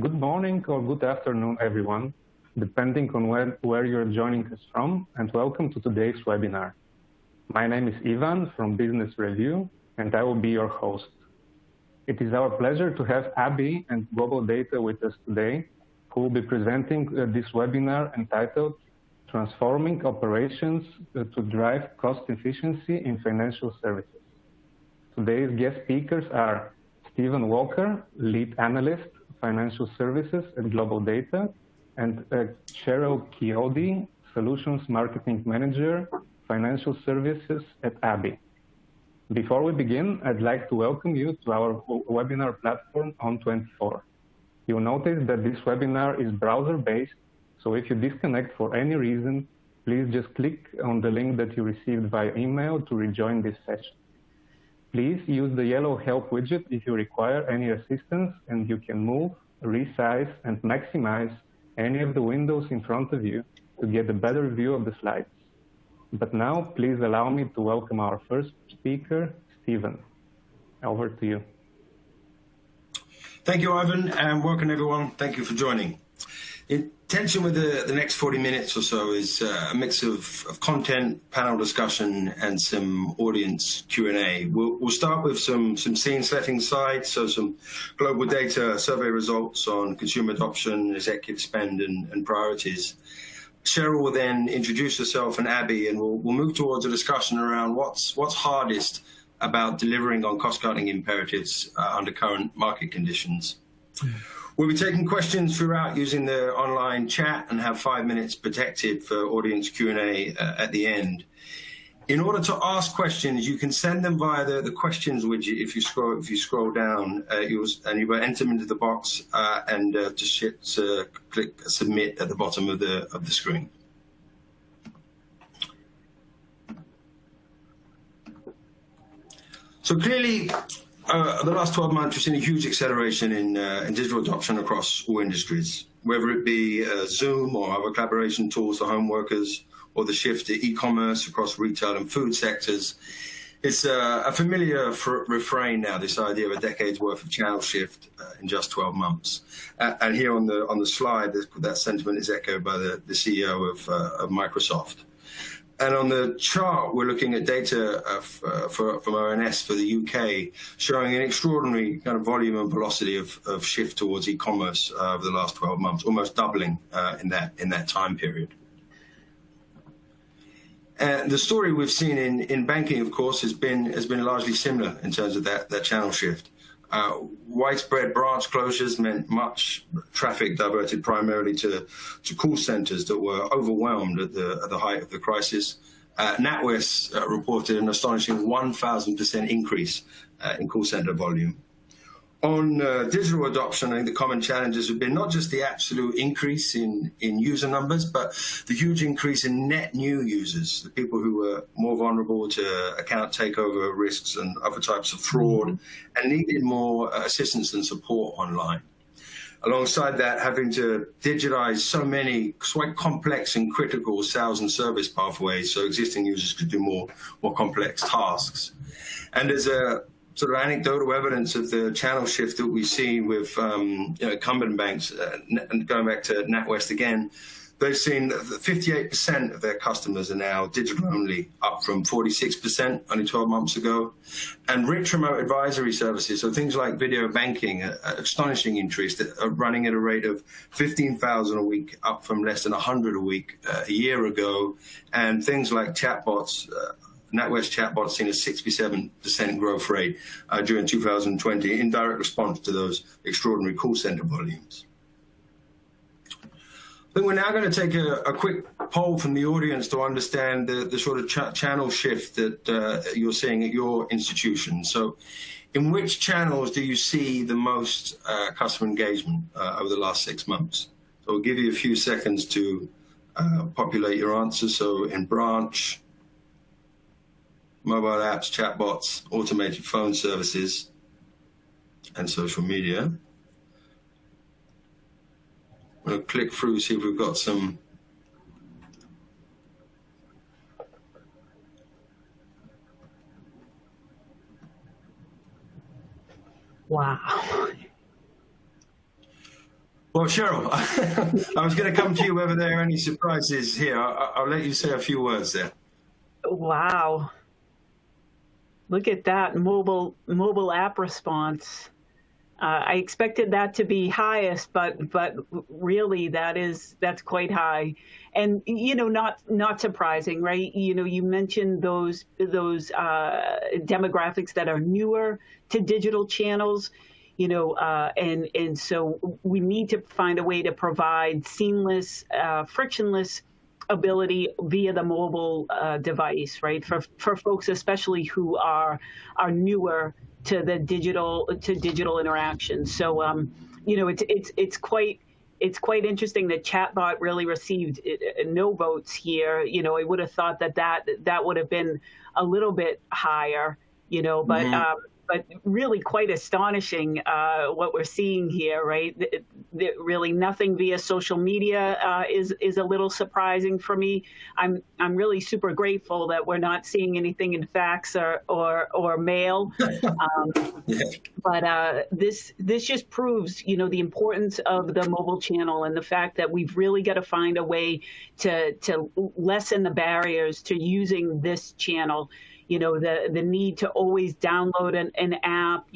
Good morning or good afternoon, everyone, depending on where you're joining us from, and welcome to today's webinar. My name is Ivan from Business Review, and I will be your host. It is our pleasure to have ABBYY and Global Data with us today, who will be presenting this webinar entitled Transforming Operations to Drive Cost Efficiency in Financial Services. Today's guest speakers are Stephen Walker, Lead Analyst, Financial Services at Global Data, and Cheryl Chiodi, Solutions Marketing Manager, Financial Services at ABBYY. Before we begin, I'd like to welcome you to our webinar platform On24. You'll notice that this webinar is browser-based, so if you disconnect for any reason, please just click on the link that you received via email to rejoin this session. Please use the yellow help widget if you require any assistance, and you can move, resize, and maximize any of the windows in front of you to get a better view of the slides. But now, please allow me to welcome our first speaker, Stephen. Over to you. Thank you, Ivan, and welcome everyone. Thank you for joining. The intention with the next 40 minutes or so is a mix of content, panel discussion, and some audience Q&A. We'll start with some scene setting slides, so some global data survey results on consumer adoption, executive spend, and priorities. Cheryl will then introduce herself and ABBYY, and we'll move towards a discussion around what's hardest about delivering on cost-cutting imperatives under current market conditions. We'll be taking questions throughout using the online chat and have 5 minutes protected for audience Q&A at the end. In order to ask questions, you can send them via the questions widget. If you scroll down, you will enter them into the box and just click submit at the bottom of the screen. So clearly, the last 12 months, we've seen a huge acceleration in digital adoption across all industries, whether it be Zoom or other collaboration tools for home workers, or the shift to e-commerce across retail and food sectors. It's a familiar refrain now, this idea of a decade's worth of channel shift in just 12 months. And here on the slide, that sentiment is echoed by the CEO of Microsoft. And on the chart, we're looking at data from ONS for the UK, showing an extraordinary kind of volume and velocity of shift towards e-commerce over the last 12 months, almost doubling in that time period. And the story we've seen in banking, of course, has been largely similar in terms of that channel shift. Widespread branch closures meant much traffic diverted primarily to call centers that were overwhelmed at the height of the crisis. NatWest reported an astonishing 1,000% increase in call center volume. On digital adoption, I think the common challenges have been not just the absolute increase in user numbers, but the huge increase in net new users, the people who were more vulnerable to account takeover risks and other types of fraud, and needed more assistance and support online. Alongside that, having to digitize so many quite complex and critical sales and service pathways so existing users could do more complex tasks. And there's a sort of anecdotal evidence of the channel shift that we see with incumbent banks, and going back to NatWest again, they've seen that 58% of their customers are now digital only, up from 46% only 12 months ago. And rich remote advisory services, so things like video banking, astonishing interest, are running at a rate of 15,000 a week, up from less than 100 a week a year ago. And things like chatbots, NatWest chatbots seen a 67% growth rate during 2020 in direct response to those extraordinary call center volumes. I think we're now going to take a quick poll from the audience to understand the sort of channel shift that you're seeing at your institution. So in which channels do you see the most customer engagement over the last 6 months? So we'll give you a few seconds to populate your answers. So in branch, mobile apps, chatbots, automated phone services, and social media. We'll click through, see if we've got some. Wow. Well, Cheryl, I was going to come to you whether there are any surprises here. I'll let you say a few words there. Wow. Look at that mobile app response. I expected that to be highest, but really that's quite high, and not surprising, right? You mentioned those demographics that are newer to digital channels, and so we need to find a way to provide seamless, frictionless ability via the mobile device, right? For folks especially who are newer to the digital interaction. So it's quite interesting that chatbot really received no votes here. I would have thought that would have been a little bit higher, but really quite astonishing what we're seeing here, right? Really nothing via social media is a little surprising for me. I'm really super grateful that we're not seeing anything in fax or mail. But this just proves, the importance of the mobile channel and the fact that we've really got to find a way to lessen the barriers to using this channel. The need to always download an app,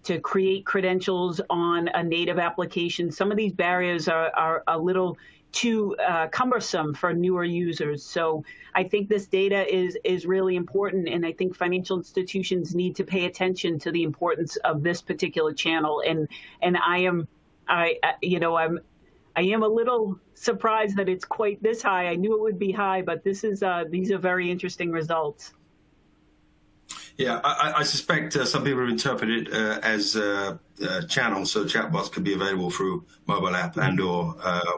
to create credentials on a native application. Some of these barriers are a little too cumbersome for newer users. So I think this data is really important, and I think financial institutions need to pay attention to the importance of this particular channel. And I am a little surprised that it's quite this high. I knew it would be high, but these are very interesting results. Yeah, I suspect some people interpret it as channels, so chatbots could be available through mobile app and or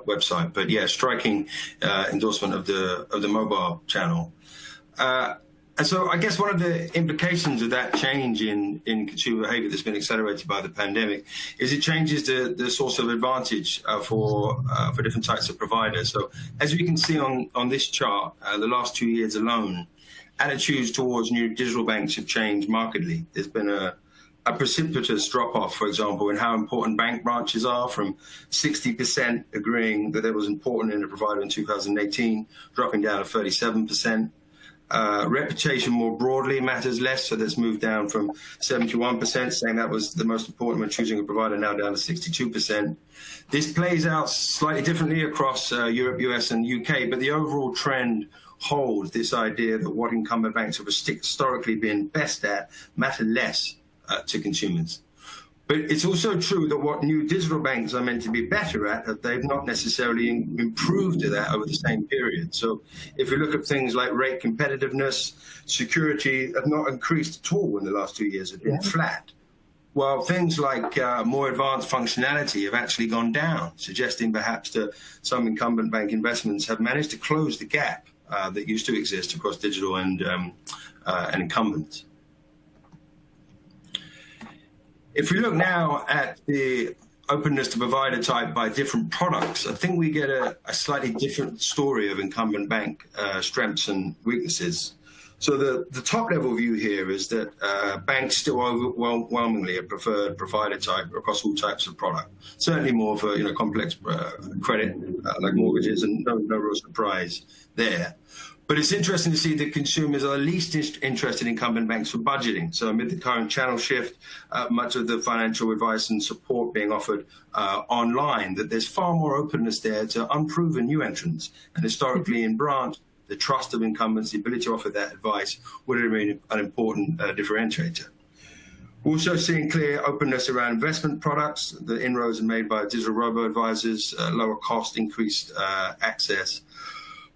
website. But yeah, striking endorsement of the mobile channel. And so I guess one of the implications of that change in consumer behavior that's been accelerated by the pandemic is it changes the source of advantage for different types of providers. So as we can see on this chart, the last 2 years alone, attitudes towards new digital banks have changed markedly. There's been a precipitous drop-off, for example, in how important bank branches are, from 60% agreeing that it was important in a provider in 2018, dropping down to 37%. Reputation more broadly matters less, so that's moved down from 71%, saying that was the most important when choosing a provider, now down to 62%. This plays out slightly differently across Europe, US, and UK, but the overall trend holds this idea that what incumbent banks have historically been best at matter less to consumers. But it's also true that what new digital banks are meant to be better at, that they've not necessarily improved at that over the same period. So if we look at things like rate competitiveness, security have not increased at all in the last 2 years, have been flat. While things like more advanced functionality have actually gone down, suggesting perhaps that some incumbent bank investments have managed to close the gap that used to exist across digital and incumbents. If we look now at the openness to provider type by different products, I think we get a slightly different story of incumbent bank strengths and weaknesses. So the top level view here is that banks still overwhelmingly a preferred provider type across all types of product. Certainly more for complex credit like mortgages, and no real surprise there. But it's interesting to see that consumers are least interested in incumbent banks for budgeting. So amid the current channel shift, much of the financial advice and support being offered online, that there's far more openness there to unproven new entrants. And historically in branch, the trust of incumbents, the ability to offer that advice would have been an important differentiator. We're also seeing clear openness around investment products. The inroads are made by digital robo-advisors, lower cost, increased access.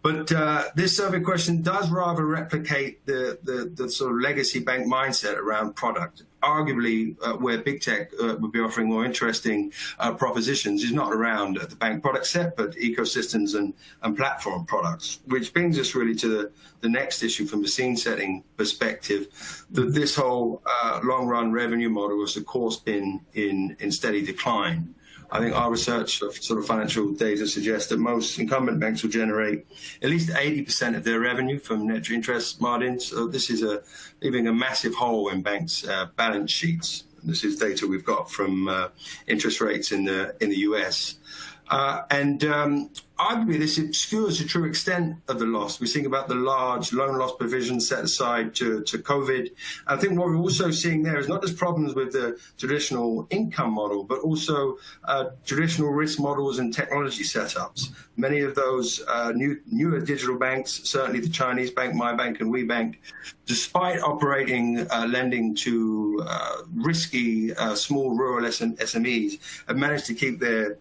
But this survey question does rather replicate the sort of legacy bank mindset around product. Arguably, where big tech would be offering more interesting propositions is not around the bank product set, but ecosystems and platform products, which brings us really to the next issue from the scene setting perspective, that this whole long-run revenue model has, of course, been in steady decline. I think our research of sort of financial data suggests that most incumbent banks will generate at least 80% of their revenue from net interest margins. So this is leaving a massive hole in banks' balance sheets. This is data we've got from interest rates in the US. Arguably, this obscures the true extent of the loss. We think about the large loan loss provisions set aside to COVID. I think what we're also seeing there is not just problems with the traditional income model, but also traditional risk models and technology setups. Many of those newer digital banks, certainly the Chinese bank, My Bank and WeBank, despite operating lending to risky small rural SMEs, have managed to keep their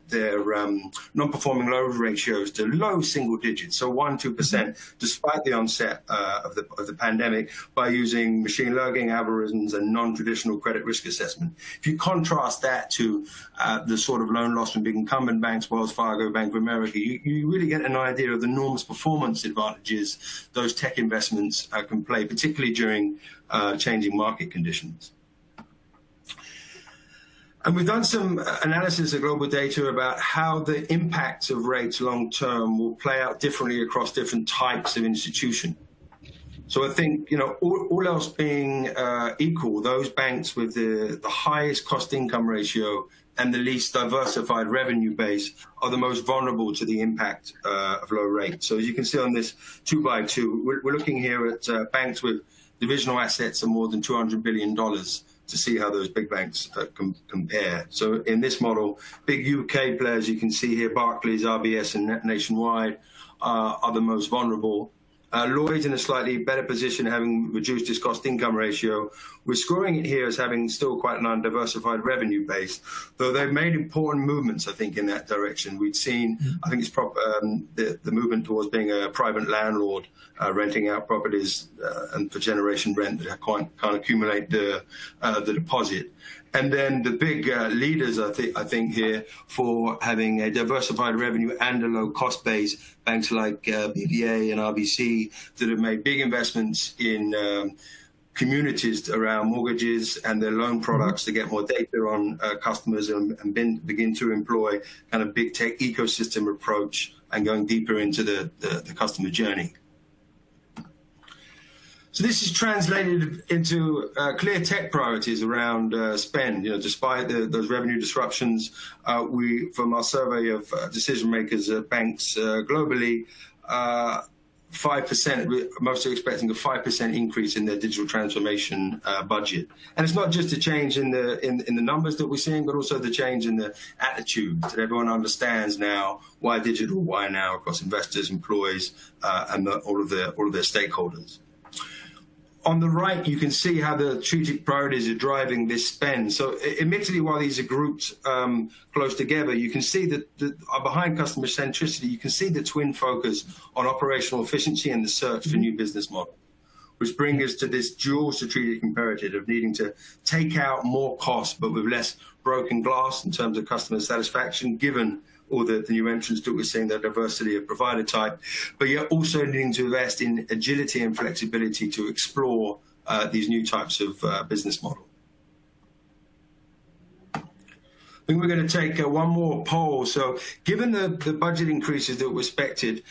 non-performing loan ratios to low single digits, so 1-2%, despite the onset of the pandemic, by using machine learning algorithms and non-traditional credit risk assessment. If you contrast that to the sort of loan loss from big incumbent banks, Wells Fargo, Bank of America, you really get an idea of the enormous performance advantages those tech investments can play, particularly during changing market conditions. And we've done some analysis of global data about how the impacts of rates long term will play out differently across different types of institution. So I think, all else being equal, those banks with the highest cost income ratio and the least diversified revenue base are the most vulnerable to the impact of low rates. So as you can see on this 2x2, we're looking here at banks with divisional assets of more than $200 billion to see how those big banks compare. So in this model, big UK players, you can see here, Barclays, RBS, and Nationwide are the most vulnerable. Lloyd's in a slightly better position, having reduced its cost-income ratio. We're scoring it here as having still quite an undiversified revenue base, though they've made important movements, I think, in that direction. We've seen, I think it's the movement towards being a private landlord, renting out properties and for generation rent that can't accumulate the deposit. And then the big leaders, I think here, for having a diversified revenue and a low cost base, banks like BBVA and RBC that have made big investments in communities around mortgages and their loan products to get more data on customers and begin to employ kind of big tech ecosystem approach and going deeper into the customer journey. So this is translated into clear tech priorities around spend. Despite those revenue disruptions, from our survey of decision makers at banks globally, 5%. Most are expecting a 5% increase in their digital transformation budget, and it's not just a change in the numbers that we're seeing, but also the change in the attitude that everyone understands now why digital, why now across investors, employees, and all of their stakeholders. On the right, you can see how the strategic priorities are driving this spend. So admittedly, while these are grouped close together, you can see that behind customer centricity, you can see the twin focus on operational efficiency and the search for new business models, which bring us to this dual strategic imperative of needing to take out more cost, but with less broken glass in terms of customer satisfaction, given all the new entrants that we're seeing, the diversity of provider type, but you're also needing to invest in agility and flexibility to explore these new types of business model. I think we're going to take one more poll. So given the budget increases that were expected,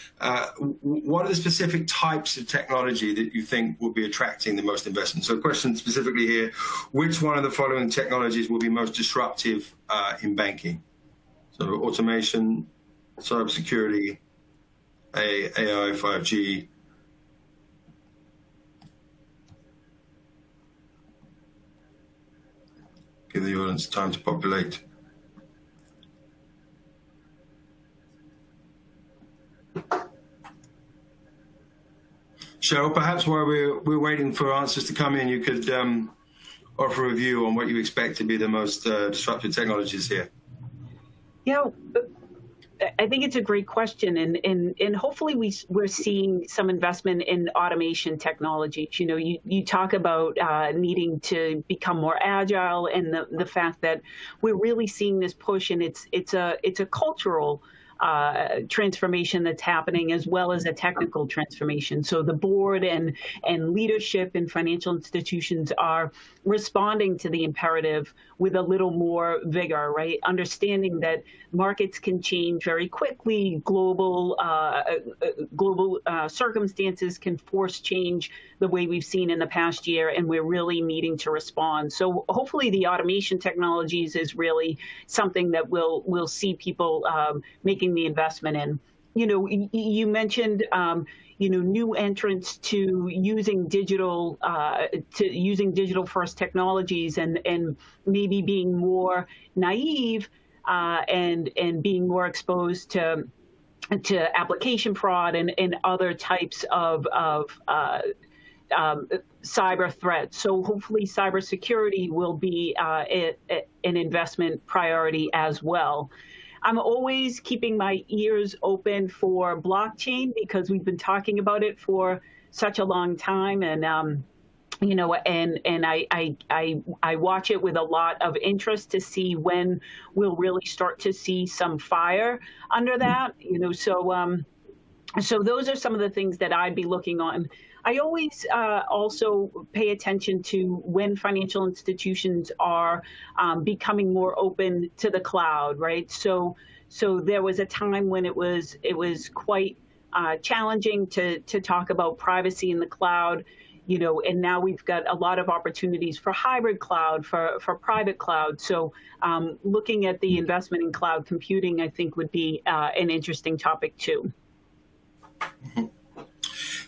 what are the specific types of technology that you think will be attracting the most investment? So question specifically here, which one of the following technologies will be most disruptive in banking? So automation, cybersecurity, AI, 5G. Give the audience time to populate. Cheryl, perhaps while we're waiting for answers to come in, you could offer a view on what you expect to be the most disruptive technologies here. Yeah, I think it's a great question, and hopefully we're seeing some investment in automation technologies. You talk about needing to become more agile, and the fact that we're really seeing this push, and it's a cultural transformation that's happening, as well as a technical transformation. So the board and leadership in financial institutions are responding to the imperative with a little more vigor, right? Understanding that markets can change very quickly, global circumstances can force change the way we've seen in the past year, and we're really needing to respond. So hopefully the automation technologies is really something that we'll see people making the investment in. You know, you mentioned new entrants to using digital first technologies, and maybe being more naive and being more exposed to application fraud and other types of cyber threats. So hopefully cybersecurity will be an investment priority as well. I'm always keeping my ears open for blockchain, because we've been talking about it for such a long time, and I watch it with a lot of interest to see when we'll really start to see some fire under that. So those are some of the things that I'd be looking on. I always also pay attention to when financial institutions are becoming more open to the cloud, right? So there was a time when it was quite challenging to talk about privacy in the cloud, and now we've got a lot of opportunities for hybrid cloud, for private cloud. So looking at the investment in cloud computing, I think, would be an interesting topic too. Mm-hmm.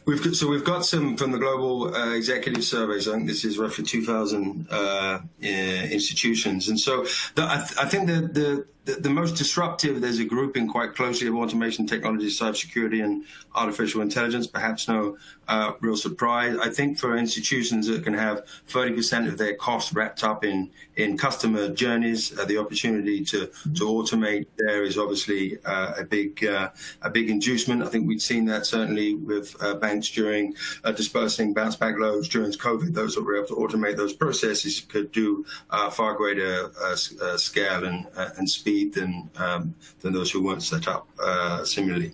We've got some from the global executive surveys. I think this is roughly 2,000 institutions, and so I think the most disruptive, there's a grouping quite closely of automation technology, cybersecurity, and artificial intelligence. Perhaps no real surprise. I think for institutions that can have 30% of their costs wrapped up in customer journeys, the opportunity to automate there is obviously a big inducement. I think we've seen that certainly with banks during dispersing bounce back loans during COVID. Those that were able to automate those processes could do far greater scale and speed than those who weren't set up similarly.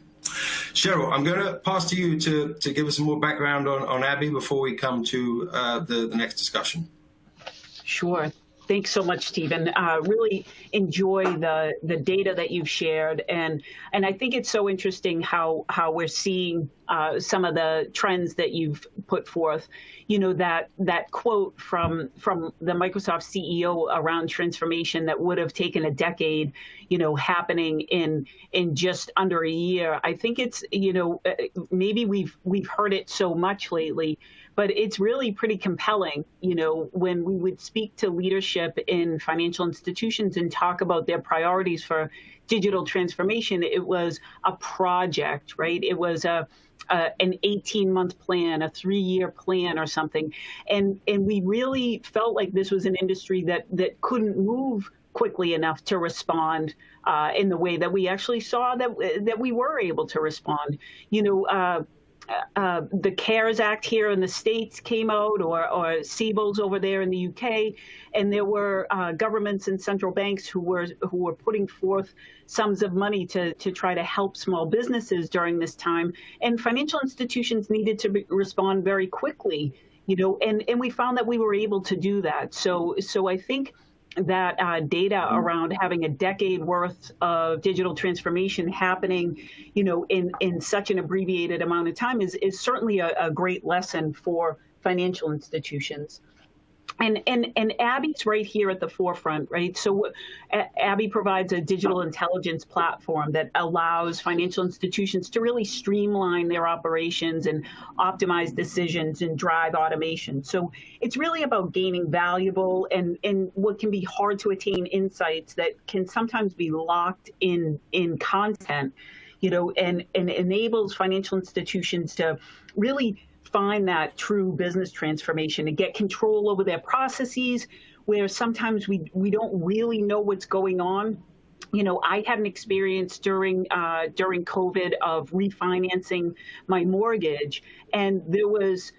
Cheryl, I'm going to pass to you to give us some more background on ABBYY before we come to the next discussion. Sure. Thanks so much, Stephen. Really enjoy the data that you've shared, and I think it's so interesting how we're seeing some of the trends that you've put forth. That quote from the Microsoft CEO around transformation that would have taken a decade, happening in just under a year. I think it's maybe we've heard it so much lately, but it's really pretty compelling, when we would speak to leadership in financial institutions and talk about their priorities for digital transformation. It was a project, right? It was an 18-month plan, a 3-year plan or something. And we really felt like this was an industry that couldn't move quickly enough to respond in the way that we actually saw that we were able to respond. The CARES Act here in the States came out, or CBILS over there in the UK, and there were governments and central banks who were putting forth sums of money to try to help small businesses during this time, and financial institutions needed to respond very quickly, and we found that we were able to do that. So I think that data around having a decade worth of digital transformation happening, in such an abbreviated amount of time is certainly a great lesson for financial institutions. And ABBYY's right here at the forefront, right? So ABBYY provides a digital intelligence platform that allows financial institutions to really streamline their operations and optimize decisions and drive automation. So it's really about gaining valuable and what can be hard to attain insights that can sometimes be locked in content, and enables financial institutions to really find that true business transformation and get control over their processes, where sometimes we don't really know what's going on. I had an experience during COVID of refinancing my mortgage, and there was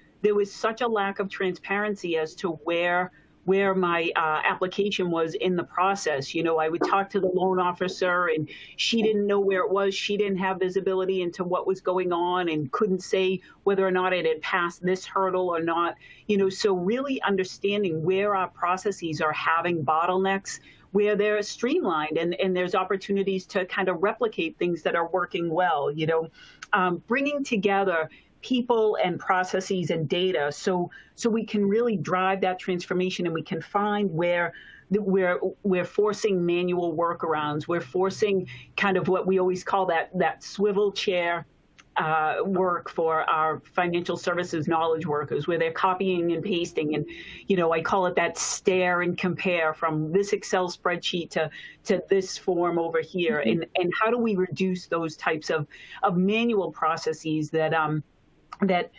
such a lack of transparency as to where where my application was in the process. You know, I would talk to the loan officer and she didn't know where it was. She didn't have visibility into what was going on and couldn't say whether or not it had passed this hurdle or not. You know, so really understanding where our processes are having bottlenecks, where they're streamlined and there's opportunities to kind of replicate things that are working well, you know, bringing together people and processes and data so we can really drive that transformation, and we can find where we're forcing manual workarounds. We're forcing kind of what we always call that swivel chair work for our financial services knowledge workers, where they're copying and pasting. And, you know, I call it that stare and compare from this Excel spreadsheet to this form over here. And how do we reduce those types of manual processes that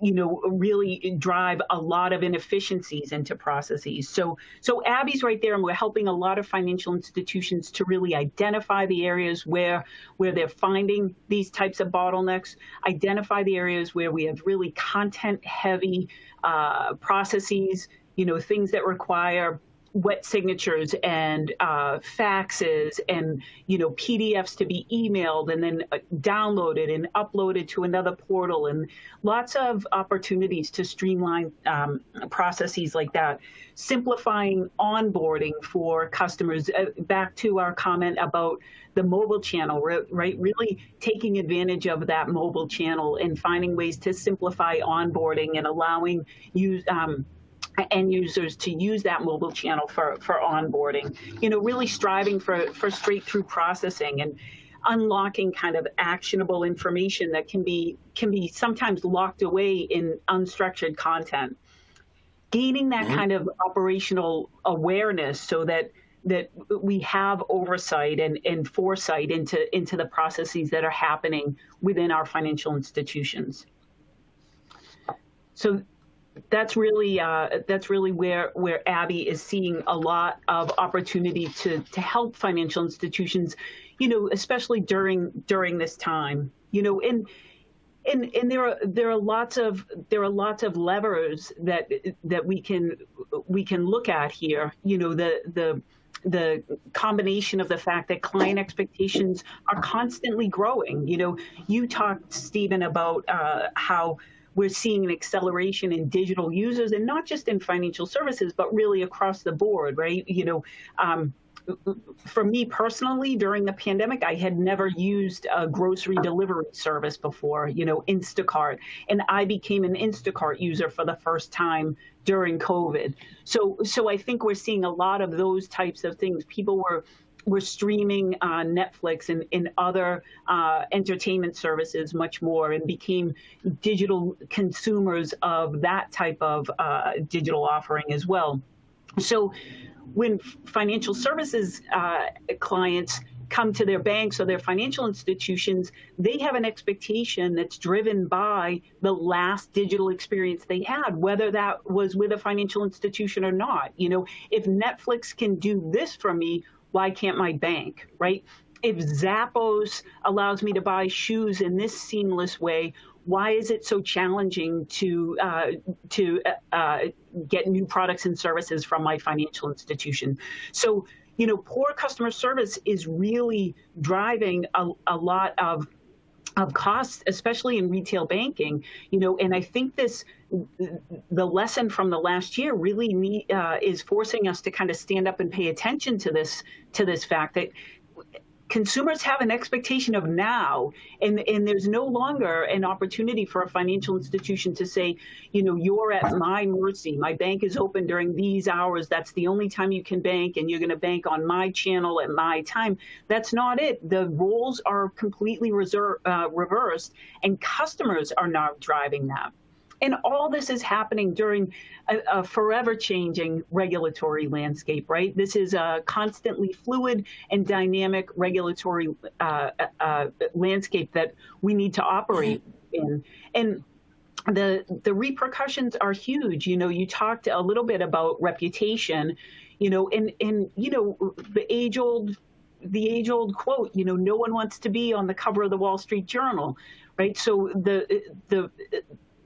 you know, really drive a lot of inefficiencies into processes. So ABBYY's right there, and we're helping a lot of financial institutions to really identify the areas where they're finding these types of bottlenecks, identify the areas where we have really content-heavy processes, you know, things that require wet signatures and faxes and, you know, PDFs to be emailed and then downloaded and uploaded to another portal, and lots of opportunities to streamline processes like that. Simplifying onboarding for customers, back to our comment about the mobile channel, right? Really taking advantage of that mobile channel and finding ways to simplify onboarding and allowing end users to use that mobile channel for onboarding. You know, really striving for straight through processing and unlocking kind of actionable information that can be sometimes locked away in unstructured content. Gaining that kind of operational awareness so that we have oversight and foresight into the processes that are happening within our financial institutions. So that's really where ABBYY is seeing a lot of opportunity to help financial institutions, you know, especially during this time, you know, and there are lots of levers that we can look at here. You know, the combination of the fact that client expectations are constantly growing. You know, you talked, Stephen, about how we're seeing an acceleration in digital users, and not just in financial services, but really across the board, right? You know, for me personally, during the pandemic, I had never used a grocery delivery service before, you know, Instacart, and I became an Instacart user for the first time during COVID. So I think we're seeing a lot of those types of things. People were streaming on Netflix and other entertainment services much more, and became digital consumers of that type of digital offering as well. So when financial services clients come to their banks or their financial institutions, they have an expectation that's driven by the last digital experience they had, whether that was with a financial institution or not. You know, if Netflix can do this for me, why can't my bank, right? If Zappos allows me to buy shoes in this seamless way, why is it so challenging to get new products and services from my financial institution? So, you know, poor customer service is really driving a lot of costs, especially in retail banking, you know, and I think the lesson from the last year really is forcing us to kind of stand up and pay attention to this fact that consumers have an expectation of now, and there's no longer an opportunity for a financial institution to say, you know, you're at my mercy. My bank is open during these hours. That's the only time you can bank, and you're going to bank on my channel at my time. That's not it. The roles are completely reversed, and customers are now driving that. And all this is happening during a forever changing regulatory landscape, right? This is a constantly fluid and dynamic regulatory landscape that we need to operate in. And the repercussions are huge. You know, you talked a little bit about reputation, you know, and you know, the age old quote, you know, no one wants to be on the cover of the Wall Street Journal, right? So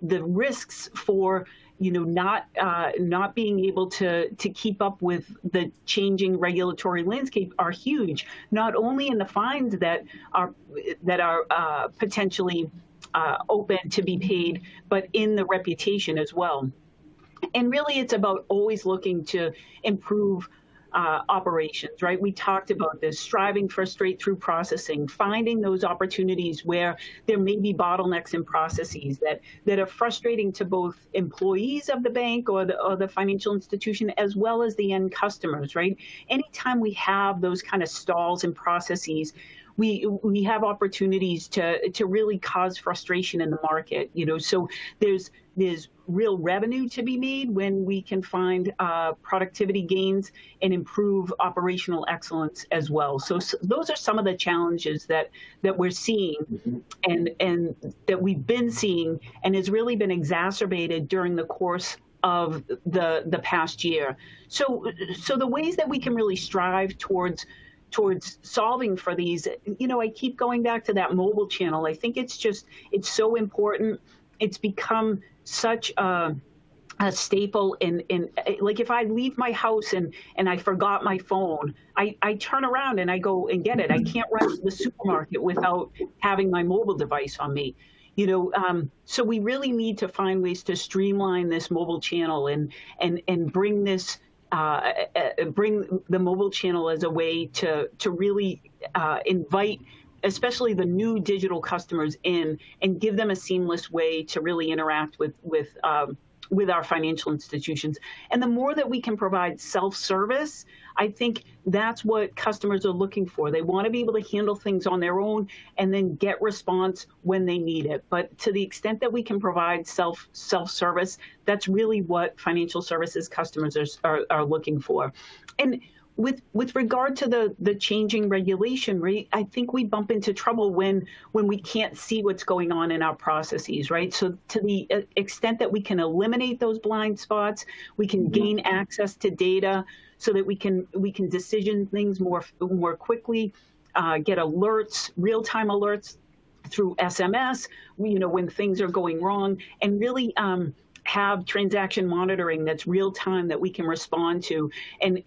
the risks for, not being able to keep up with the changing regulatory landscape are huge. Not only in the fines that are potentially open to be paid, but in the reputation as well. And really, it's about always looking to improve operations, right? We talked about this, striving for straight-through processing, finding those opportunities where there may be bottlenecks in processes that are frustrating to both employees of the bank or the financial institution, as well as the end customers, right? Anytime we have those kind of stalls in processes, we have opportunities to really cause frustration in the market, so there's real revenue to be made when we can find productivity gains and improve operational excellence as well. So those are some of the challenges that we're seeing, and that we've been seeing, and has really been exacerbated during the course of the past year. So the ways that we can really strive towards solving for these, I keep going back to that mobile channel. I think it's so important. It's become such a staple in like, if I leave my house and I forgot my phone, I turn around and I go and get it. I can't run to the supermarket without having my mobile device on me. So we really need to find ways to streamline this mobile channel and bring this bring the mobile channel as a way to really invite especially the new digital customers in, and give them a seamless way to really interact with our financial institutions. And the more that we can provide self-service, I think that's what customers are looking for. They want to be able to handle things on their own and then get response when they need it. But to the extent that we can provide self-service, that's really what financial services customers are looking for. And with regard to the changing regulation, right, I think we bump into trouble when we can't see what's going on in our processes, right? So to the extent that we can eliminate those blind spots, we can gain access to data so that we can decision things more quickly, get alerts, real-time alerts through SMS, when things are going wrong, and really have transaction monitoring that's real time that we can respond to and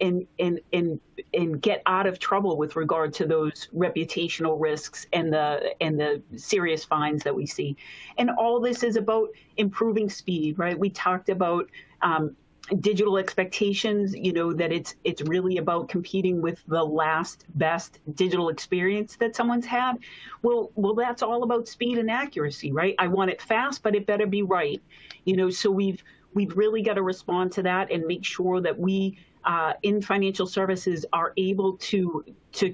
get out of trouble with regard to those reputational risks and the serious fines that we see. And all this is about improving speed, right? We talked about digital expectations, that it's really about competing with the last best digital experience that someone's had. Well, that's all about speed and accuracy, right? I want it fast, but it better be right. So we've really got to respond to that and make sure that we in financial services are able to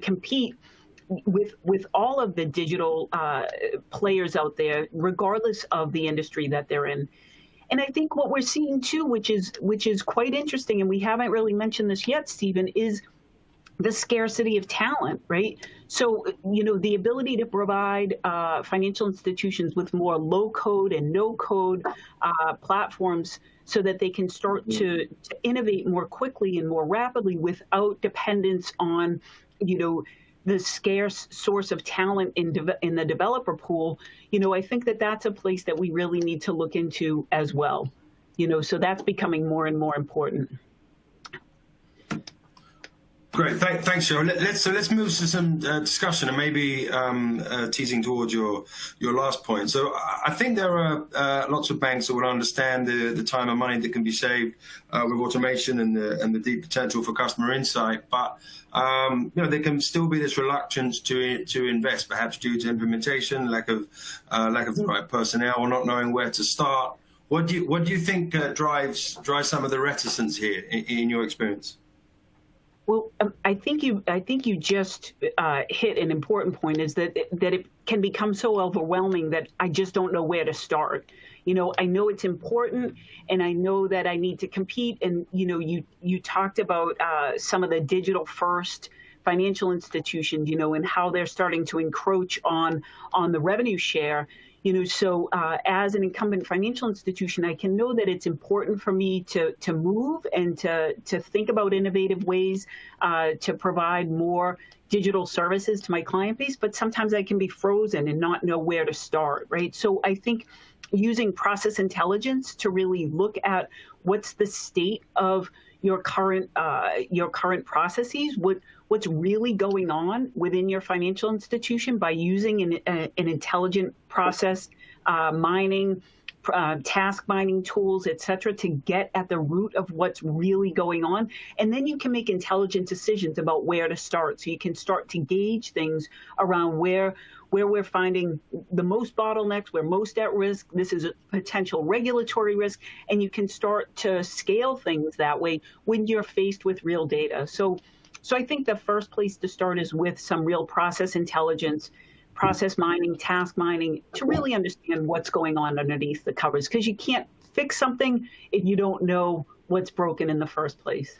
compete with all of the digital players out there, regardless of the industry that they're in. And I think what we're seeing too, which is quite interesting, and we haven't really mentioned this yet, Stephen, is the scarcity of talent, right? So, the ability to provide financial institutions with more low-code and no-code platforms so that they can start to innovate more quickly and more rapidly without dependence on, the scarce source of talent in the developer pool. I think that's a place that we really need to look into as well. So that's becoming more and more important. Great, thanks, Cheryl. Let's move to some discussion, and maybe teasing towards your last point. So I think there are lots of banks that will understand the time and money that can be saved with automation and the deep potential for customer insight. But there can still be this reluctance to invest, perhaps due to implementation, lack of the right personnel, or not knowing where to start. What do you think drives some of the reticence here in your experience? Well, I think you just hit an important point, is that it can become so overwhelming that I just don't know where to start. I know it's important, and I know that I need to compete. And you talked about some of the digital first financial institutions, and how they're starting to encroach on the revenue share. So as an incumbent financial institution, I can know that it's important for me to move and to think about innovative ways to provide more digital services to my client base, but sometimes I can be frozen and not know where to start, right? So I think using process intelligence to really look at what's the state of your current processes, what's really going on within your financial institution by using an intelligent process mining, task mining tools, et cetera, to get at the root of what's really going on. And then you can make intelligent decisions about where to start. So you can start to gauge things around where we're finding the most bottlenecks, we're most at risk, this is a potential regulatory risk, and you can start to scale things that way when you're faced with real data. So I think the first place to start is with some real process intelligence, process mining, task mining, to really understand what's going on underneath the covers, because you can't fix something if you don't know what's broken in the first place.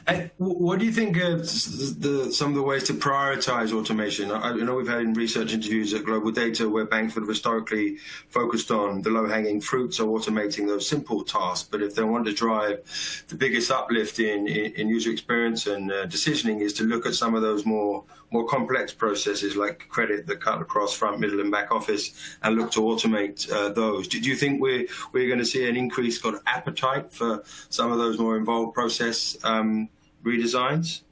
And what do you think some of the ways to prioritize automation? I know we've had in research interviews at Global Data where banks would have historically focused on the low-hanging fruit, so automating those simple tasks. But if they want to drive the biggest uplift in user experience and decisioning, is to look at some of those more complex processes like credit that cut across front, middle, and back office, and look to automate those. Do you think we're going to see an increased kind of appetite for some of those more involved process redesigns?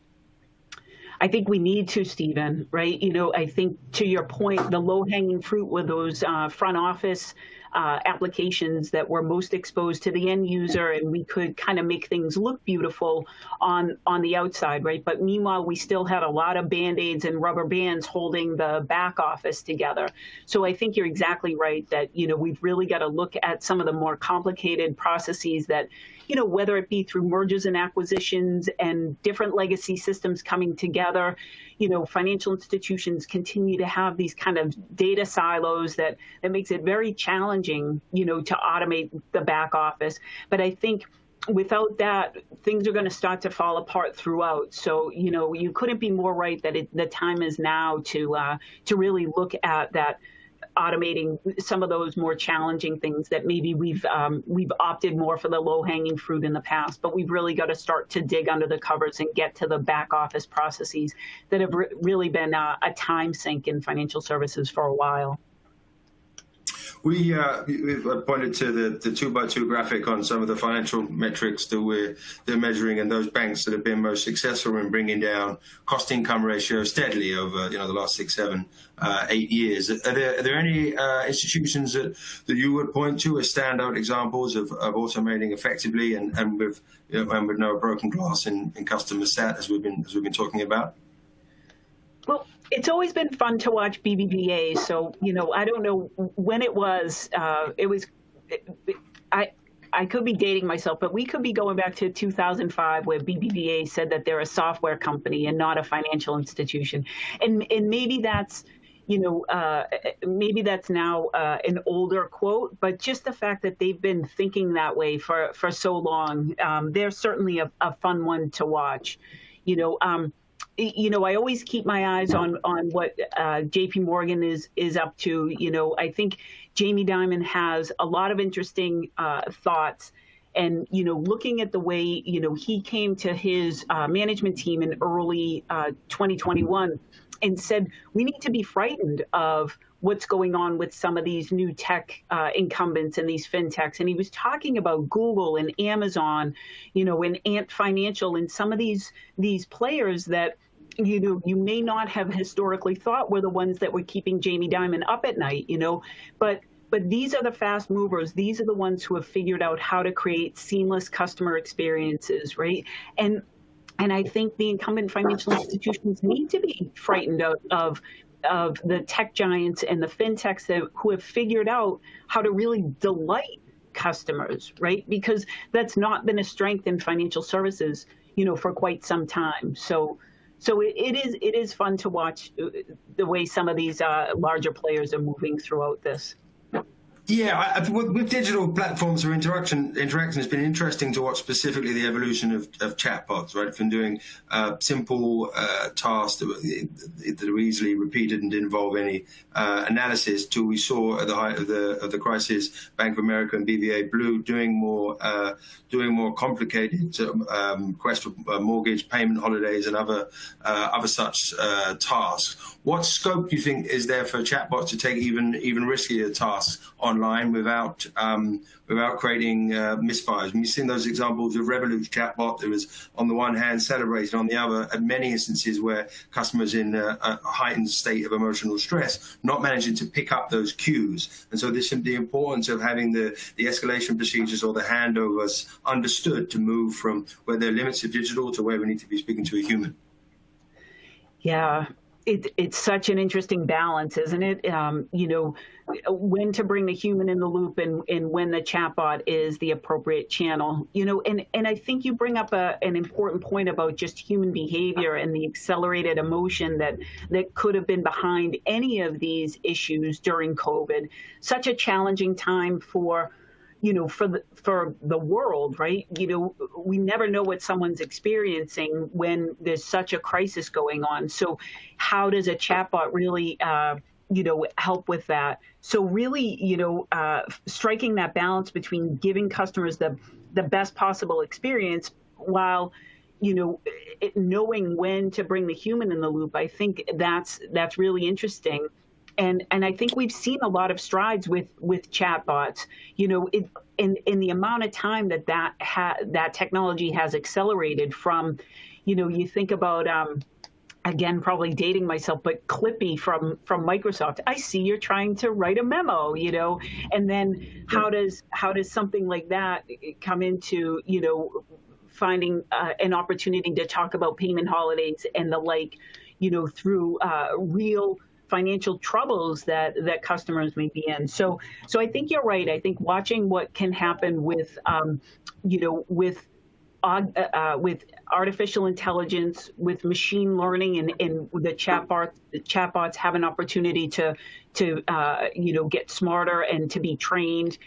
I think we need to, Stephen, right? I think to your point, the low-hanging fruit were those front office applications that were most exposed to the end user, and we could kind of make things look beautiful on the outside, right? But meanwhile, we still had a lot of Band-Aids and rubber bands holding the back office together. So I think you're exactly right that, we've really got to look at some of the more complicated processes that, whether it be through mergers and acquisitions and different legacy systems coming together, financial institutions continue to have these kind of data silos that makes it very challenging, to automate the back office. But I think without that, things are going to start to fall apart throughout. So, you couldn't be more right that the time is now to really look at that, automating some of those more challenging things that maybe we've opted more for the low-hanging fruit in the past, but we've really got to start to dig under the covers and get to the back office processes that have really been a time sink in financial services for a while. We've pointed to the 2x2 graphic on some of the financial metrics that they're measuring, and those banks that have been most successful in bringing down cost-income ratio steadily over the last 6, 7, 8 years. Are there any institutions that you would point to as standout examples of automating effectively and with no broken glass in customer sat, as we've been talking about? Well, it's always been fun to watch BBVA. So, I don't know when it was. I could be dating myself, but we could be going back to 2005, where BBVA said that they're a software company and not a financial institution. And maybe that's, maybe that's now an older quote, but just the fact that they've been thinking that way for so long, they're certainly a fun one to watch. I always keep my eyes on what JP Morgan is up to. I think Jamie Dimon has a lot of interesting thoughts. And, looking at the way, he came to his management team in early 2021 and said, we need to be frightened of what's going on with some of these new tech incumbents and these fintechs. And he was talking about Google and Amazon, and Ant Financial and some of these players that, you may not have historically thought were the ones that were keeping Jamie Dimon up at night, but these are the fast movers. These are the ones who have figured out how to create seamless customer experiences, right? And I think the incumbent financial institutions need to be frightened of the tech giants and the fintechs who have figured out how to really delight customers, right? Because that's not been a strength in financial services, for quite some time. So it is fun to watch the way some of these larger players are moving throughout this. Yeah, with digital platforms for interaction, it's been interesting to watch specifically the evolution of chatbots, right? From doing simple tasks that are easily repeated and didn't involve any analysis, to we saw at the height of the crisis, Bank of America and BVA Blue doing more complicated quest for mortgage payment holidays and other such tasks. What scope do you think is there for chatbots to take even riskier tasks online without creating misfires? We've seen those examples of Revolut's chatbot that was on the one hand celebrated, on the other at many instances where customers in a heightened state of emotional stress not managing to pick up those cues. And so this is the importance of having the escalation procedures or the handovers understood to move from where there are limits of digital to where we need to be speaking to a human. Yeah. It's such an interesting balance, isn't it? When to bring the human in the loop and when the chatbot is the appropriate channel. And I think you bring up an important point about just human behavior and the accelerated emotion that could have been behind any of these issues during COVID. Such a challenging time for the world, right? We never know what someone's experiencing when there's such a crisis going on. So how does a chatbot really, help with that? So really, striking that balance between giving customers the best possible experience while, knowing when to bring the human in the loop. I think that's really interesting. And I think we've seen a lot of strides with chatbots, in the amount of time that technology has accelerated from, you think about, again, probably dating myself, but Clippy from Microsoft. I see you're trying to write a memo, and then how does something like that come into, finding an opportunity to talk about payment holidays and the like, through real financial troubles that customers may be in. So I think you're right. I think watching what can happen with artificial intelligence, with machine learning, and the chatbots have an opportunity to get smarter and to be trained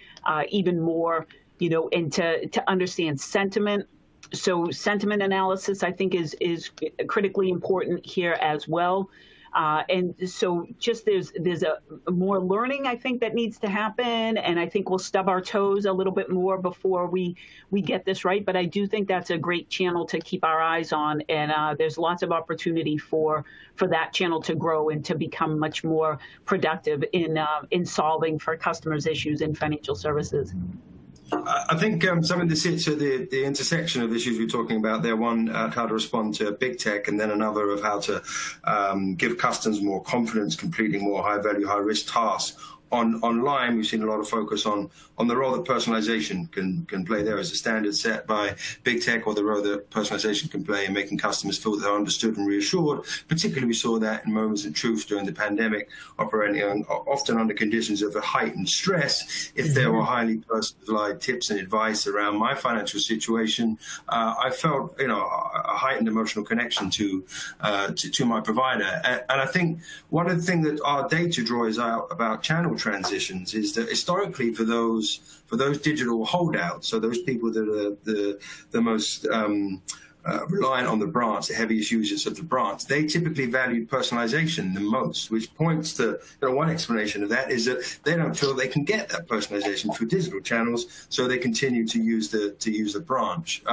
even more, and to understand sentiment. So sentiment analysis, I think, is critically important here as well. And so just there's a more learning, I think, that needs to happen. And I think we'll stub our toes a little bit more before we get this right. But I do think that's a great channel to keep our eyes on. And there's lots of opportunity for that channel to grow and to become much more productive in solving for customers' issues in financial services. I think something that sits at the intersection of issues we're talking about there, one, how to respond to big tech, and then another of how to give customers more confidence completing more high-value, high-risk tasks. Online, we've seen a lot of focus on the role that personalization can play there as a standard set by big tech, or the role that personalization can play in making customers feel that they're understood and reassured. Particularly, we saw that in moments of truth during the pandemic, operating often under conditions of a heightened stress. If there were highly personalized tips and advice around my financial situation, I felt a heightened emotional connection to my provider. And I think one of the things that our data draws out about channel transitions is that historically for those digital holdouts, so those people that are the most reliant on the branch, the heaviest users of the branch, they typically value personalization the most, which points to one explanation of that is that they don't feel they can get that personalization through digital channels, so they continue to use the branch.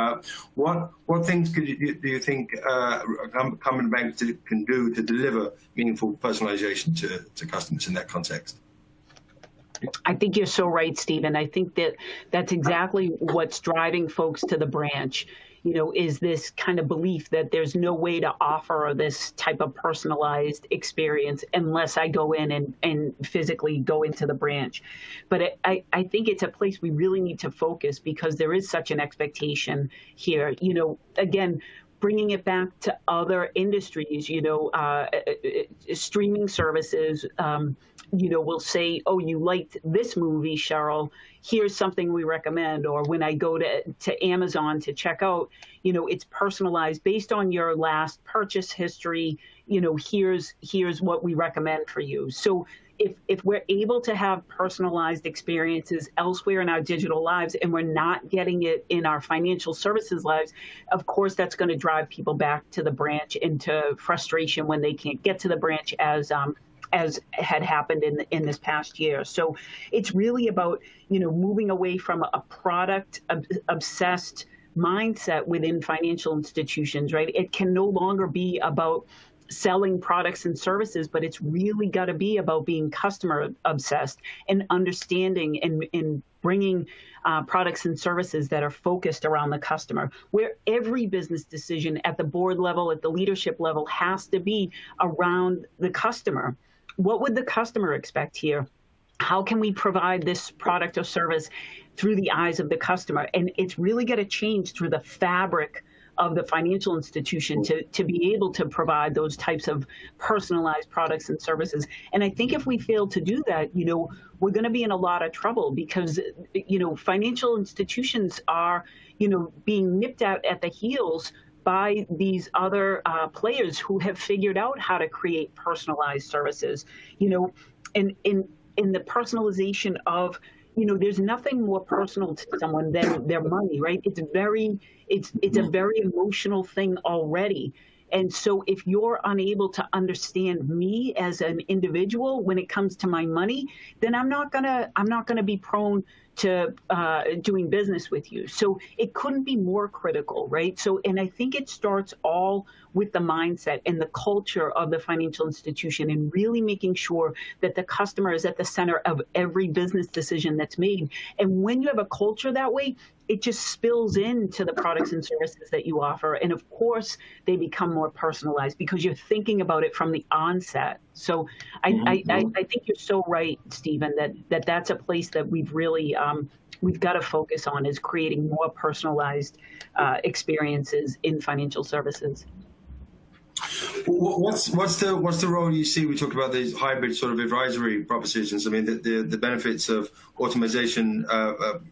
What things do you think incumbent banks can do to deliver meaningful personalization to customers in that context? I think you're so right, Stephen. I think that's exactly what's driving folks to the branch, is this kind of belief that there's no way to offer this type of personalized experience unless I go in and physically go into the branch. But I think it's a place we really need to focus, because there is such an expectation here. Again, bringing it back to other industries, streaming services, will say, oh, you liked this movie, Cheryl, here's something we recommend. Or when I go to Amazon to check out, it's personalized based on your last purchase history, here's what we recommend for you. So if we're able to have personalized experiences elsewhere in our digital lives and we're not getting it in our financial services lives, of course, that's going to drive people back to the branch into frustration when they can't get to the branch as had happened in this past year. So it's really about, moving away from a product obsessed mindset within financial institutions, right? It can no longer be about selling products and services, but it's really got to be about being customer obsessed and understanding and bringing products and services that are focused around the customer, where every business decision at the board level, at the leadership level, has to be around the customer. What would the customer expect here? How can we provide this product or service through the eyes of the customer? And it's really got to change through the fabric of the financial institution to be able to provide those types of personalized products and services. And I think if we fail to do that, we're going to be in a lot of trouble because, financial institutions are, being nipped out at the heels by these other players who have figured out how to create personalized services, and in the personalization of, there's nothing more personal to someone than their money, right? It's a very emotional thing already. And so if you're unable to understand me as an individual when it comes to my money, then I'm not gonna be prone to doing business with you. So it couldn't be more critical, right? So, and I think it starts all with the mindset and the culture of the financial institution and really making sure that the customer is at the center of every business decision that's made. And when you have a culture that way, it just spills into the products and services that you offer. And of course, they become more personalized because you're thinking about it from the onset. So I think you're so right, Stephen, that's a place that we've really, we've got to focus on, is creating more personalized experiences in financial services. What's the role you see? We talk about these hybrid sort of advisory propositions. I mean, the benefits of automation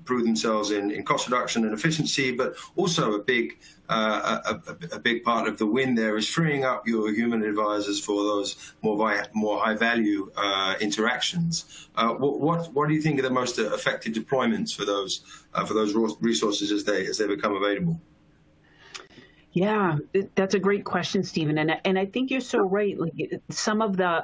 prove themselves in cost reduction and efficiency, but also a big part of the win there is freeing up your human advisors for those more high value interactions. What do you think are the most effective deployments for those resources as they become available? Yeah, that's a great question, Stephen. And I think you're so right. Like, some of the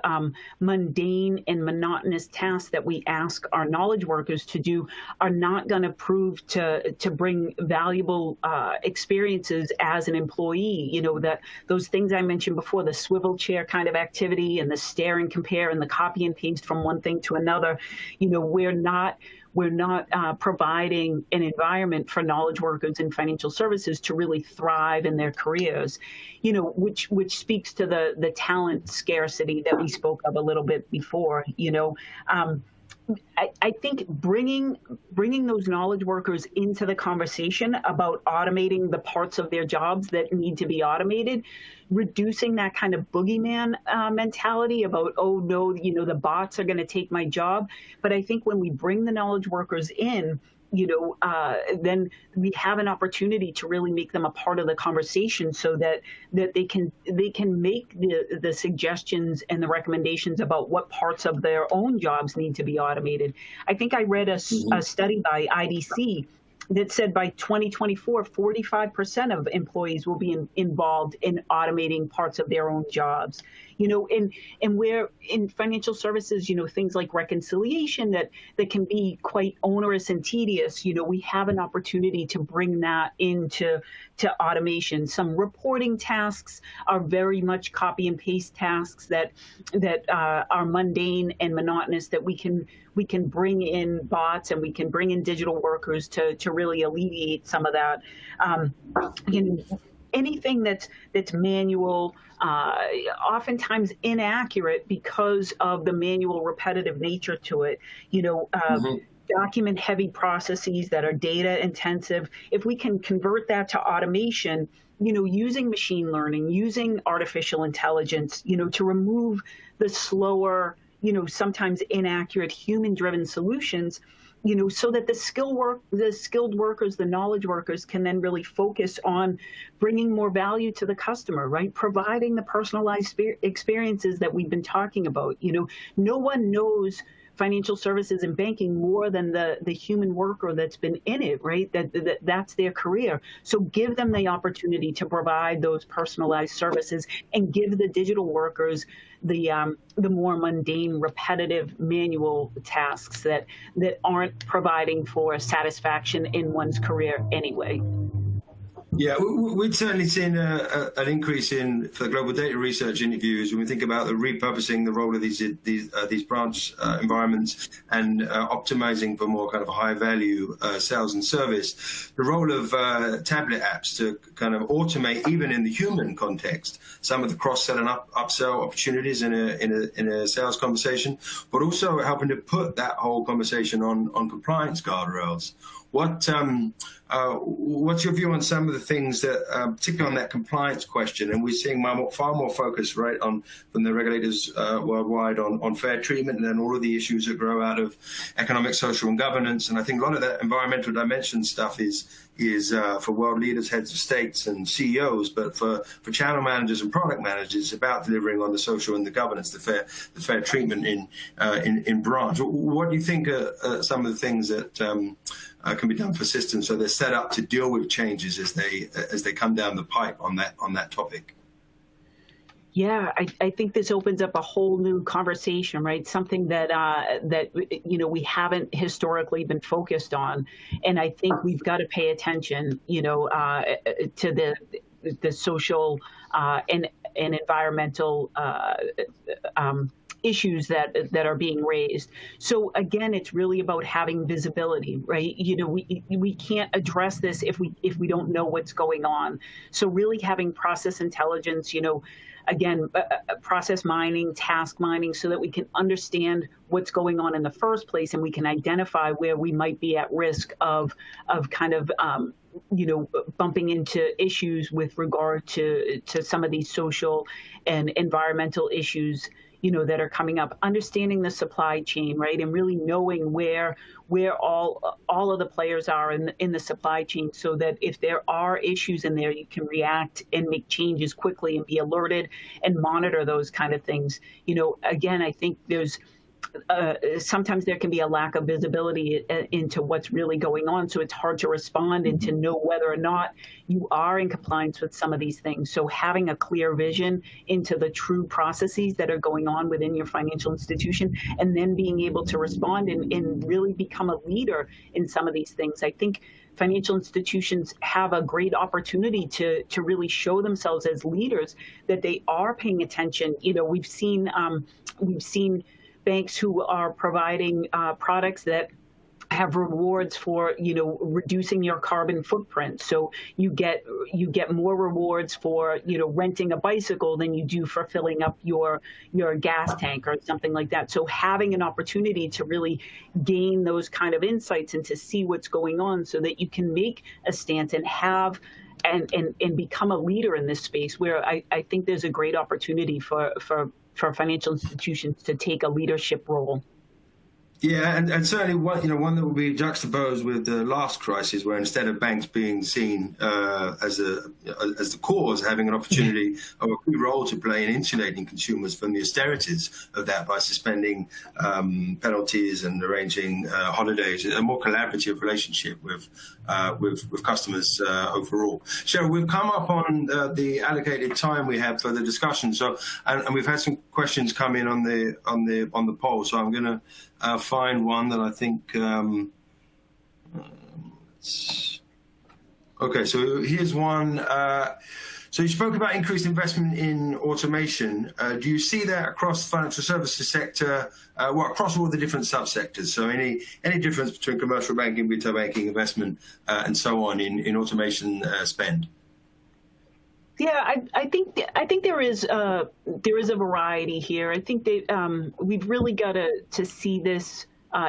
mundane and monotonous tasks that we ask our knowledge workers to do are not going to prove to bring valuable experiences as an employee. That those things I mentioned before, the swivel chair kind of activity and the stare and compare and the copy and paste from one thing to another, we're not providing an environment for knowledge workers in financial services to really thrive in their careers, which speaks to the talent scarcity that we spoke of a little bit before. I think bringing those knowledge workers into the conversation about automating the parts of their jobs that need to be automated, reducing that kind of boogeyman mentality about, oh no, the bots are going to take my job. But I think when we bring the knowledge workers in, then we have an opportunity to really make them a part of the conversation so that they can make the suggestions and the recommendations about what parts of their own jobs need to be automated. I think I read a study by IDC that said by 2024, 45% of employees will be involved in automating parts of their own jobs. And where in financial services, things like reconciliation that can be quite onerous and tedious, we have an opportunity to bring that into automation. Some reporting tasks are very much copy and paste tasks that are mundane and monotonous, that we can bring in bots and we can bring in digital workers to really alleviate some of that. Anything that's manual, oftentimes inaccurate because of the manual repetitive nature to it, document heavy processes that are data intensive. If we can convert that to automation, using machine learning, using artificial intelligence, to remove the slower, sometimes inaccurate human driven solutions, so that the skilled workers, the knowledge workers can then really focus on bringing more value to the customer, right? Providing the personalized experiences that we've been talking about. No one knows financial services and banking more than the human worker that's been in it, right? That's their career. So give them the opportunity to provide those personalized services and give the digital workers the more mundane, repetitive, manual tasks that aren't providing for satisfaction in one's career anyway. Yeah, we've certainly seen an increase for the global data research interviews when we think about the repurposing the role of these branch environments and optimizing for more kind of high value sales and service. The role of tablet apps to kind of automate, even in the human context, some of the cross-sell and upsell opportunities in a sales conversation, but also helping to put that whole conversation on compliance guardrails. What's your view on some of the things that, particularly on that compliance question? And we're seeing far more focus, right, from the regulators worldwide on fair treatment and then all of the issues that grow out of economic, social, and governance. And I think a lot of that environmental dimension stuff is for world leaders, heads of states, and CEOs. But for channel managers and product managers, it's about delivering on the social and the governance, the fair treatment in branch. What do you think are some of the things that can be done for systems so they're set up to deal with changes as they come down the pipe on that topic? Yeah, I think this opens up a whole new conversation, right? Something that we haven't historically been focused on, and I think we've got to pay attention, to the social and environmental issues that are being raised. So again, it's really about having visibility, right? We can't address this if we don't know what's going on. So really having process intelligence, again, process mining, task mining, so that we can understand what's going on in the first place, and we can identify where we might be at risk of kind of bumping into issues with regard to some of these social and environmental issues that are coming up, understanding the supply chain, right, and really knowing where all of the players are in the supply chain, so that if there are issues in there, you can react and make changes quickly and be alerted and monitor those kind of things. Again, I think there's sometimes there can be a lack of visibility into what's really going on, so it's hard to respond and to know whether or not you are in compliance with some of these things. So having a clear vision into the true processes that are going on within your financial institution, and then being able to respond and really become a leader in some of these things. I think financial institutions have a great opportunity to really show themselves as leaders, that they are paying attention. We've seen banks who are providing products that have rewards for reducing your carbon footprint. So you get more rewards for renting a bicycle than you do for filling up your gas tank or something like that. So having an opportunity to really gain those kind of insights and to see what's going on, so that you can make a stance and have and become a leader in this space, where I think there's a great opportunity for financial institutions to take a leadership role. Yeah, and certainly one that will be juxtaposed with the last crisis, where instead of banks being seen as the cause, having an opportunity or a key role to play in insulating consumers from the austerities of that by suspending penalties and arranging holidays, a more collaborative relationship with customers overall. Cheryl, we've come up on the allocated time we have for the discussion, so and we've had some questions come in on the poll, so I'm going to find one that I think. Okay, so here's one. So you spoke about increased investment in automation. Do you see that across the financial services sector, across all the different subsectors? So any difference between commercial banking, retail banking, investment, and so on in automation spend? Yeah, I think there is a variety here. I think that we've really got to see this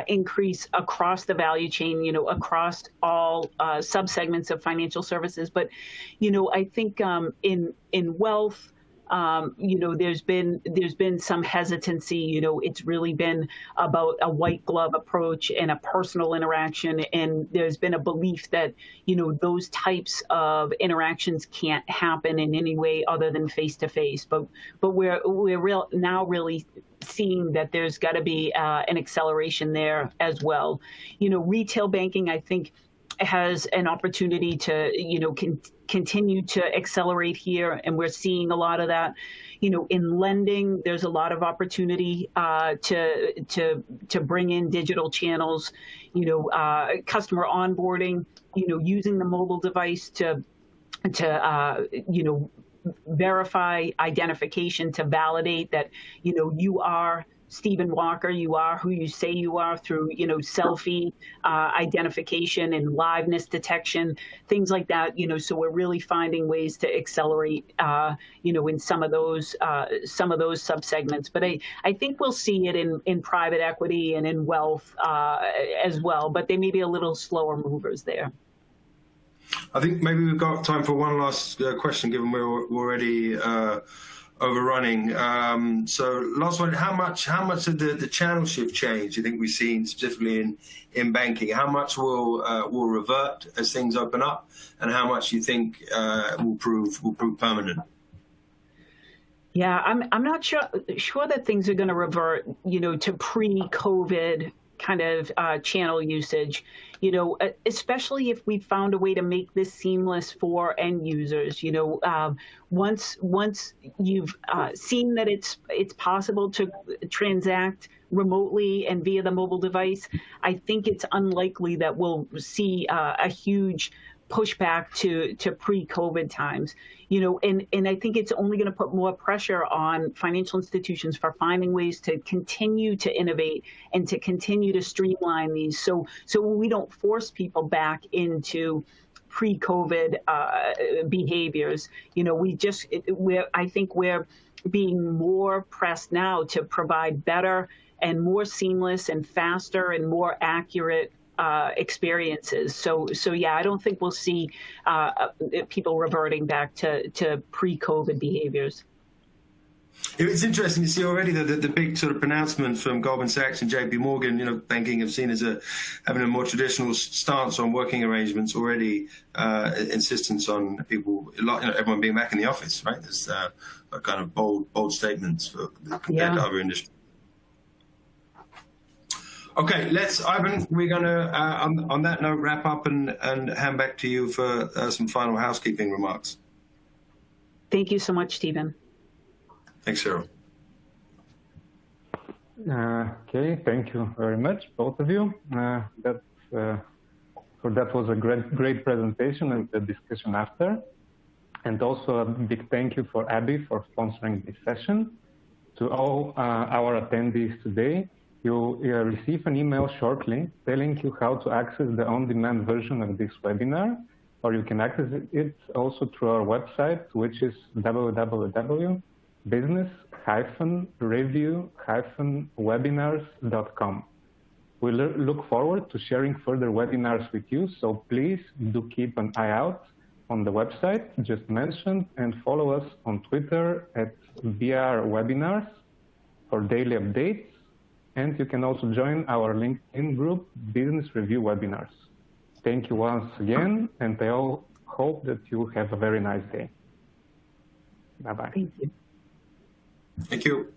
increase across the value chain, across all subsegments of financial services. But I think in wealth, There's been some hesitancy. It's really been about a white glove approach and a personal interaction, and there's been a belief that those types of interactions can't happen in any way other than face to face. But we're now really seeing that there's got to be an acceleration there as well. Retail banking, I think, has an opportunity to continue to accelerate here, and we're seeing a lot of that. In lending, there's a lot of opportunity to bring in digital channels. Customer onboarding, using the mobile device to verify identification, to validate that you are Stephen Walker, you are who you say you are, through selfie identification and liveness detection, things like that. So we're really finding ways to accelerate in some of those subsegments. But I think we'll see it in private equity and in wealth as well, but they may be a little slower movers there. I think maybe we've got time for one last question, given we're already overrunning. So last one, how much of the channel shift change do you think we've seen specifically in banking? How much will revert as things open up, and how much do you think will prove permanent? Yeah, I'm not sure that things are going to revert, to pre-COVID kind of channel usage, especially if we found a way to make this seamless for end users. Once you've seen that it's possible to transact remotely and via the mobile device, I think it's unlikely that we'll see a huge pushback to pre-COVID times, and I think it's only going to put more pressure on financial institutions for finding ways to continue to innovate and to continue to streamline these, so we don't force people back into pre-COVID behaviors. I think we're being more pressed now to provide better and more seamless and faster and more accurate experiences. So yeah, I don't think we'll see people reverting back to pre-COVID behaviors. It's interesting to see already the big sort of pronouncements from Goldman Sachs and JP Morgan. Banking have seen as having a more traditional stance on working arrangements already, insistence on people, everyone being back in the office, right? There's a kind of bold statements compared to other industries. Okay, Ivan, we're going to, on that note, wrap up and hand back to you for some final housekeeping remarks. Thank you so much, Stephen. Thanks, Cyril. Okay, thank you very much, both of you. That was a great presentation and the discussion after. And also a big thank you for ABBYY for sponsoring this session. To all our attendees today, you'll receive an email shortly telling you how to access the on-demand version of this webinar, or you can access it also through our website, which is www.business-review-webinars.com. We look forward to sharing further webinars with you, so please do keep an eye out on the website just mentioned and follow us on Twitter at BRWebinars for daily updates. And you can also join our LinkedIn group, Business Review Webinars. Thank you once again, and I hope that you have a very nice day. Bye-bye. Thank you. Thank you.